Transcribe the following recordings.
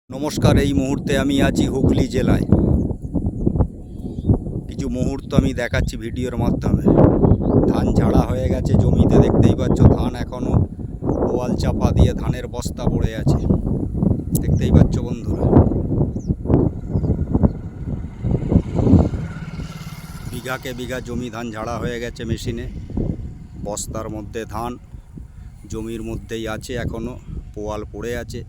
নমস্কার। এই মুহূর্তে আমি আছি হুগলি জেলায়। কিছু মুহূর্ত আমি দেখাচ্ছি ভিডিওর মাধ্যমে। ধান ঝাড়া হয়ে গেছে জমিতে, দেখতেই পাচ্ছ। ধান এখনও পোয়াল চাপা দিয়ে ধানের বস্তা পড়ে আছে, দেখতেই পাচ্ছ বন্ধুরা। বিঘাকে বিঘা জমি ধান ঝাড়া হয়ে গেছে মেশিনে। বস্তার মধ্যে ধান জমির মধ্যেই আছে, এখনও পোয়াল পড়ে আছে।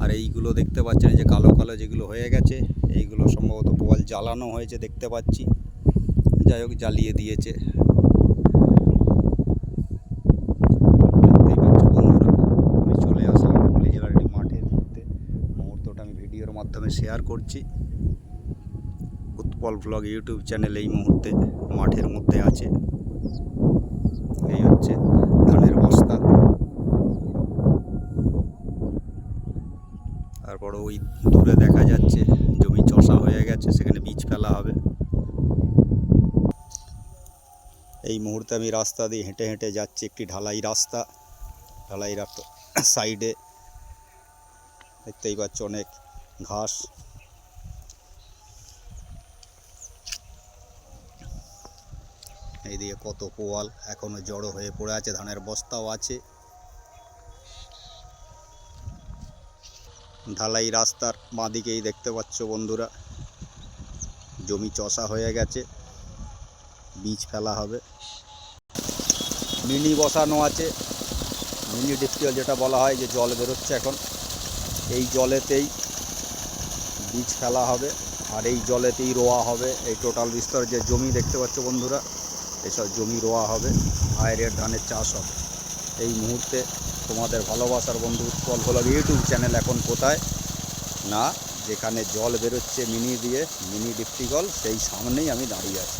আর এইগুলো দেখতে পাচ্ছেন, যে কালো কালো যেগুলো হয়ে গেছে, এইগুলো সম্ভবত পোয়াল জ্বালানো হয়েছে, দেখতে পাচ্ছি। যাই হোক, জ্বালিয়ে দিয়েছে। দেখতেই পাচ্ছ বন্ধুরা, আমি চলে আসলাম হুগলি জেলার একটি মাঠের মধ্যে। মুহূর্তটা আমি ভিডিওর মাধ্যমে শেয়ার করছি। উৎপল ব্লগ ইউটিউব চ্যানেল এই মুহূর্তে মাঠের মধ্যে আছে। এই হচ্ছে ধানের বস্তা। তারপর ওই দূরে দেখা যাচ্ছে জমি চষা হয়ে গেছে, সেখানে বীজ ফেলা হবে। এই মুহূর্তে আমি রাস্তা দিয়ে হেঁটে হেঁটে যাচ্ছি, একটি ঢালাই রাস্তা। ঢালাই রাস্তা সাইডে দেখতেই পাচ্ছ অনেক ঘাস। এইদিকে কত পোয়াল এখনো জড়ো হয়ে পড়ে আছে, ধানের বস্তাও আছে। ঢালাই রাস্তার বাঁদিকেই দেখতে পাচ্ছ বন্ধুরা, জমি চষা হয়ে গেছে, বীজ ফেলা হবে। মিনি বসানো আছে, মিনি ডিপটিউল যেটা বলা হয়, যে জল বেরোচ্ছে এখন। এই জলেতেই বীজ ফেলা হবে, আর এই জলেতেই রোয়া হবে। এই টোটাল বিস্তর যে জমি দেখতে পাচ্ছ বন্ধুরা, এসব জমি রোয়া হবে, আয়ের ধানের চাষ হবে। এই মুহূর্তে তোমাদের ভালোবাসার বন্ধু উৎপল ব্লগ ইউটিউব চ্যানেল এখন কোথায় না, যেখানে জল বেরোচ্ছে মিনি দিয়ে, মিনি ডিপটিকল, সেই সামনেই আমি দাঁড়িয়ে আছি।